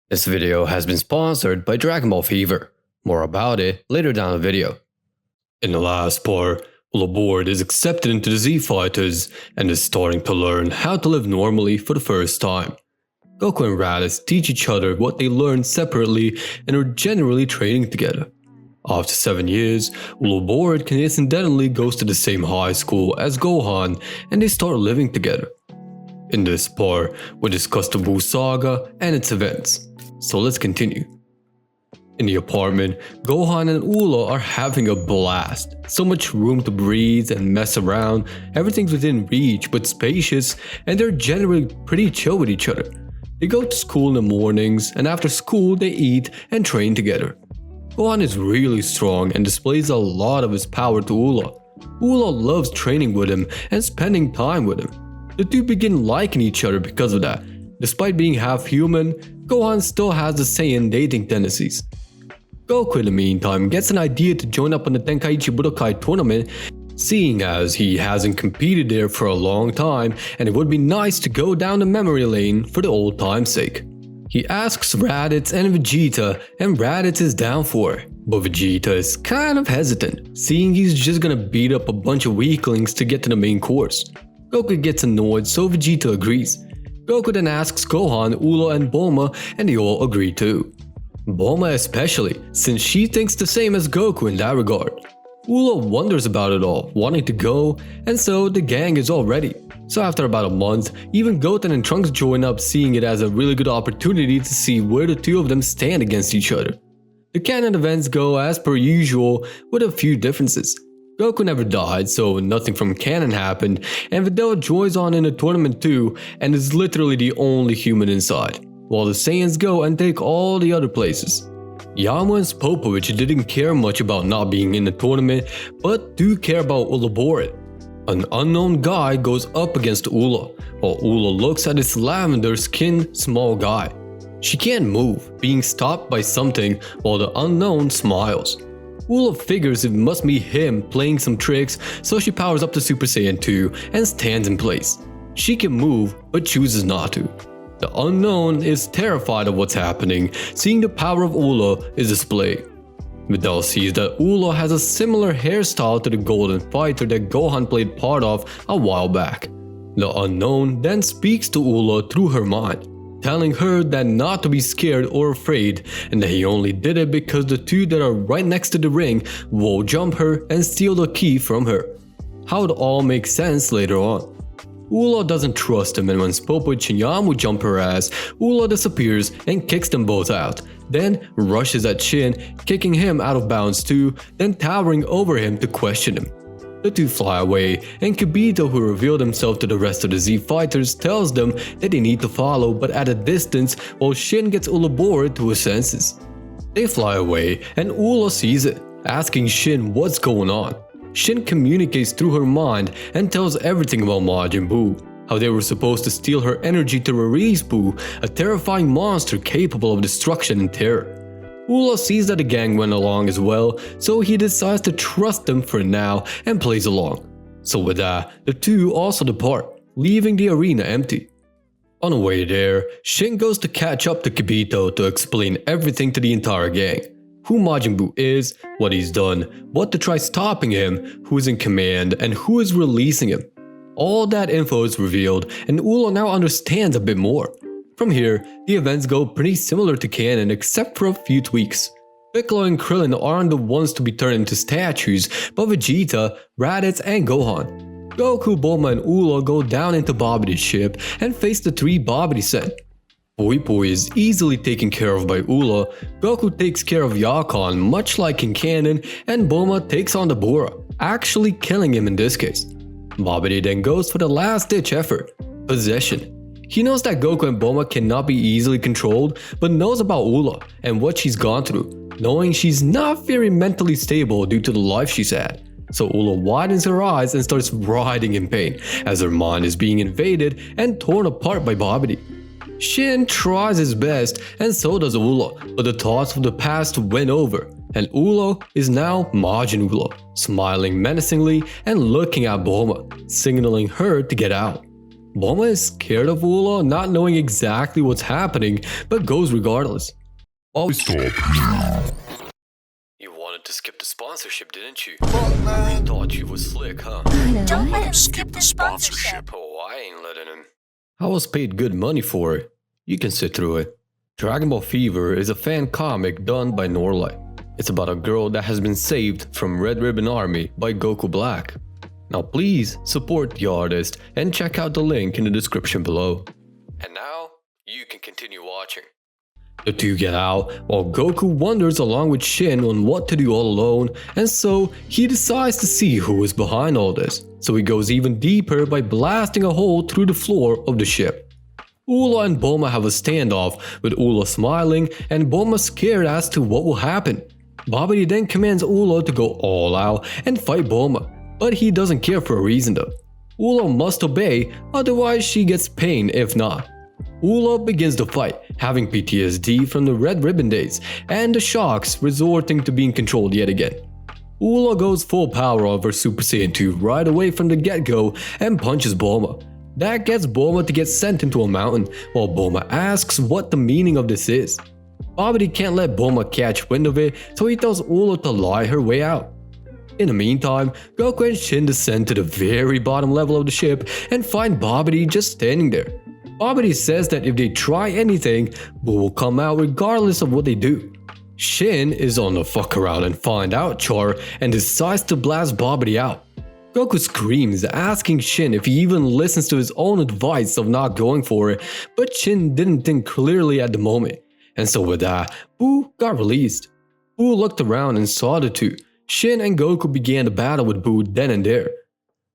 This video has been sponsored by Dragon Ball Fever. More about it later down the video. In the last part, Uloborid is accepted into the Z Fighters and is starting to learn how to live normally for the first time. Goku and Raditz teach each other what they learned separately and are generally training together. After 7 years, Uloborid coincidentally goes to the same high school as Gohan and they start living together. In this part, we discuss the Buu saga and its events. So let's continue. In the apartment, Gohan and Ulo are having a blast. So much room to breathe and mess around, everything's within reach but spacious, and they're generally pretty chill with each other. They go to school in the mornings, and after school they eat and train together. Gohan is really strong and displays a lot of his power to Ulo. Ulo loves training with him and spending time with him. The two begin liking each other because of that. Despite being half human, Gohan still has the Saiyan dating tendencies. Goku in the meantime gets an idea to join up on the Tenkaichi Budokai tournament, seeing as he hasn't competed there for a long time and it would be nice to go down the memory lane for the old time's sake. He asks Raditz and Vegeta and Raditz is down for it, but Vegeta is kind of hesitant, seeing he's just gonna beat up a bunch of weaklings to get to the main course. Goku gets annoyed, so Vegeta agrees. Goku then asks Gohan, Ulo and Bulma and they all agree too. Bulma especially, since she thinks the same as Goku in that regard. Ulo wonders about it all, wanting to go, and so the gang is all ready. So after about a month, even Goten and Trunks join up, seeing it as a really good opportunity to see where the two of them stand against each other. The canon events go as per usual with a few differences. Goku never died, so nothing from canon happened, and Videl joins on in the tournament too and is literally the only human inside, while the Saiyans go and take all the other places. Yama and Popovich didn't care much about not being in the tournament, but do care about Uloborid. An unknown guy goes up against Ulo, while Ulo looks at this lavender-skinned small guy. She can't move, being stopped by something, while the unknown smiles. Ulo figures it must be him playing some tricks, so she powers up to Super Saiyan 2 and stands in place. She can move, but chooses not to. The unknown is terrified of what's happening, seeing the power of Ulo is displayed. Videl sees that Ulo has a similar hairstyle to the Golden Fighter that Gohan played part of a while back. The unknown then speaks to Ulo through her mind, telling her that not to be scared or afraid and that he only did it because the two that are right next to the ring will jump her and steal the key from her. How it all makes sense later on. Ulo doesn't trust him, and when Popovich and Yama jump her ass, Ulo disappears and kicks them both out, then rushes at Shin, kicking him out of bounds too, then towering over him to question him. The two fly away, and Kibito, who revealed himself to the rest of the Z Fighters, tells them that they need to follow but at a distance, while Shin gets Uloborid to his senses. They fly away and Ulo sees it, asking Shin what's going on. Shin communicates through her mind and tells everything about Majin Buu, how they were supposed to steal her energy to release Buu, a terrifying monster capable of destruction and terror. Ulo sees that the gang went along as well, so he decides to trust them for now and plays along. So with that, the two also depart, leaving the arena empty. On the way there, Shin goes to catch up to Kibito to explain everything to the entire gang. Who Majin Buu is, what he's done, what to try stopping him, who is in command, and who is releasing him. All that info is revealed, and Ulo now understands a bit more. From here, the events go pretty similar to canon except for a few tweaks. Piccolo and Krillin aren't the ones to be turned into statues, but Vegeta, Raditz, and Gohan. Goku, Bulma, and Ulo go down into Bobidi's ship and face the three Babidi sent. Poi is easily taken care of by Ulo, Goku takes care of Yakan much like in canon, and Bulma takes on the Bora, actually killing him in this case. Babidi then goes for the last ditch effort, possession. He knows that Goku and Bulma cannot be easily controlled, but knows about Ulo and what she's gone through, knowing she's not very mentally stable due to the life she's had. So Ulo widens her eyes and starts writhing in pain as her mind is being invaded and torn apart by Babidi. Shin tries his best and so does Ulo, but the thoughts of the past win over, and Ulo is now Majin Ulo, smiling menacingly and looking at Bulma, signaling her to get out. Bulma is scared of Ulo, not knowing exactly what's happening, but goes regardless. Oh, Stop. You wanted to skip the sponsorship, didn't you? But man, Thought you was slick, huh? don't let him skip the sponsorship. Oh, I ain't letting him. I was paid good money for it. You can sit through it. Dragon Ball Fever is a fan comic done by Norlight. It's about a girl that has been saved from Red Ribbon Army by Goku Black. Now please support the artist and check out the link in the description below. And now, you can continue watching. The two get out while Goku wonders along with Shin on what to do all alone, and so he decides to see who is behind all this. So he goes even deeper by blasting a hole through the floor of the ship. Ulo and Bulma have a standoff, with Ulo smiling and Bulma scared as to what will happen. Babidi then commands Ulo to go all out and fight Bulma, but he doesn't care for a reason though. Ulo must obey, otherwise she gets pain if not. Ulo begins the fight, having PTSD from the Red Ribbon days and the shocks resorting to being controlled yet again. Ulo goes full power over Super Saiyan 2 right away from the get-go and punches Bulma. That gets Bulma to get sent into a mountain, while Bulma asks what the meaning of this is. Babidi can't let Bulma catch wind of it, so he tells Ulo to lie her way out. In the meantime, Goku and Shin descend to the very bottom level of the ship and find Babidi just standing there. Babidi says that if they try anything, Buu will come out regardless of what they do. Shin is on the fuck around and find out char and decides to blast Babidi out. Goku screams, asking Shin if he even listens to his own advice of not going for it, but Shin didn't think clearly at the moment. And so with that, Buu got released. Buu looked around and saw the two. Shin and Goku began the battle with Buu then and there.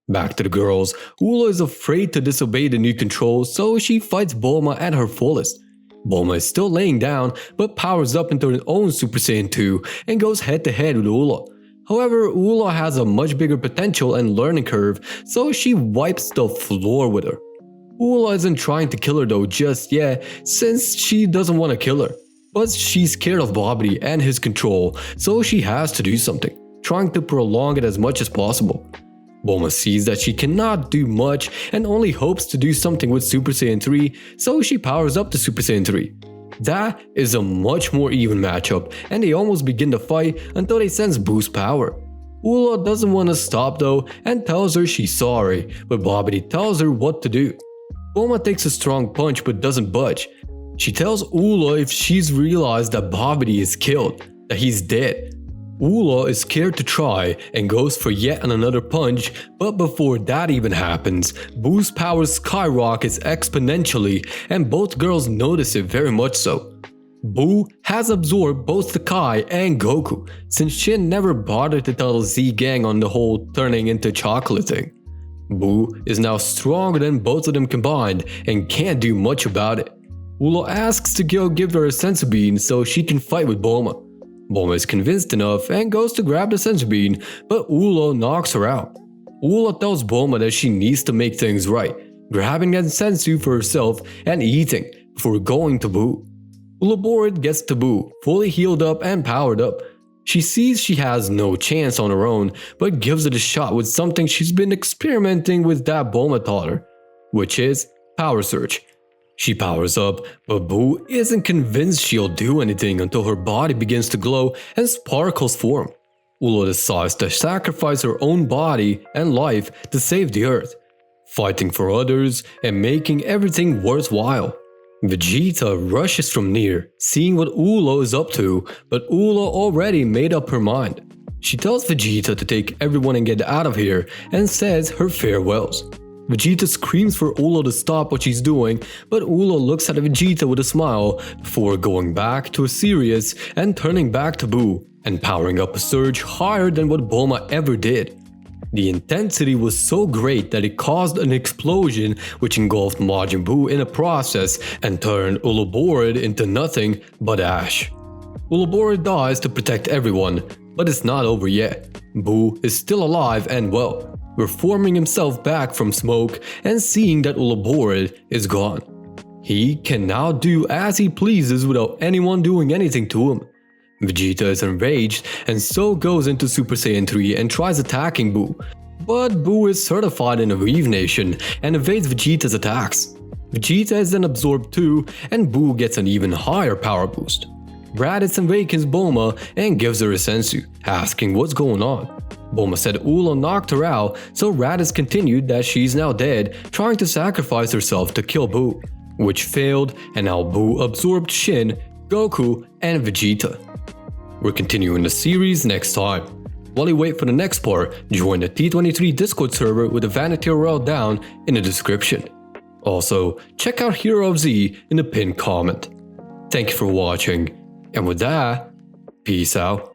Back to the girls, Ulo is afraid to disobey the new controls, so she fights Bulma at her fullest. Bulma is still laying down, but powers up into her own Super Saiyan 2 and goes head to head with Ulo. However, Ulo has a much bigger potential and learning curve, so she wipes the floor with her. Ulo isn't trying to kill her though just yet, since she doesn't want to kill her. But she's scared of Babidi and his control, so she has to do something, trying to prolong it as much as possible. Bulma sees that she cannot do much and only hopes to do something with Super Saiyan 3, so she powers up to Super Saiyan 3. That is a much more even matchup, and they almost begin the fight until they sense Buu's power. Ulo doesn't want to stop though and tells her she's sorry, but Babidi tells her what to do. Bulma takes a strong punch but doesn't budge. She tells Ulo if she's realized that Babidi is killed, that he's dead. Ulo is scared to try and goes for yet another punch, but before that even happens, Buu's power skyrockets exponentially and both girls notice it very much so. Buu has absorbed both the Kai and Goku, since Shin never bothered to tell the Z gang on the whole turning into chocolate thing. Buu is now stronger than both of them combined and can't do much about it. Ulo asks to go give her a senzu bean so she can fight with Bulma. Bulma is convinced enough and goes to grab the senzu bean, but Ulo knocks her out. Ulo tells Bulma that she needs to make things right, grabbing that senzu for herself and eating before going to Buu. Uloborid gets to Buu, fully healed up and powered up. She sees she has no chance on her own, but gives it a shot with something she's been experimenting with that Bulma taught her, which is Power Surge. She powers up, but Buu isn't convinced she'll do anything until her body begins to glow and sparkles form. Ulo decides to sacrifice her own body and life to save the earth, fighting for others and making everything worthwhile. Vegeta rushes from near, seeing what Ulo is up to, but Ulo already made up her mind. She tells Vegeta to take everyone and get out of here and says her farewells. Vegeta screams for Ulo to stop what she's doing, but Ulo looks at Vegeta with a smile before going back to a serious and turning back to Buu and powering up a surge higher than what Bulma ever did. The intensity was so great that it caused an explosion which engulfed Majin Buu in a process and turned Uloborid into nothing but ash. Uloborid dies to protect everyone, but it's not over yet. Buu is still alive and well, reforming himself back from smoke and seeing that Uloborid is gone. He can now do as he pleases without anyone doing anything to him. Vegeta is enraged and so goes into Super Saiyan 3 and tries attacking Buu, But Buu is certified in the Reeve Nation and evades Vegeta's attacks. Vegeta is then absorbed too, and Buu gets an even higher power boost. Raditz awakens Bulma and gives her a sensu, asking what's going on. Bulma said Ulo knocked her out, so Raditz continued that she's now dead, trying to sacrifice herself to kill Buu, which failed, and now Buu absorbed Shin, Goku, and Vegeta. We're continuing the series next time. While you wait for the next part, join the T23 Discord server with the Vanity URL down in the description. Also, check out Hero of Z in the pinned comment. Thank you for watching, and with that, peace out.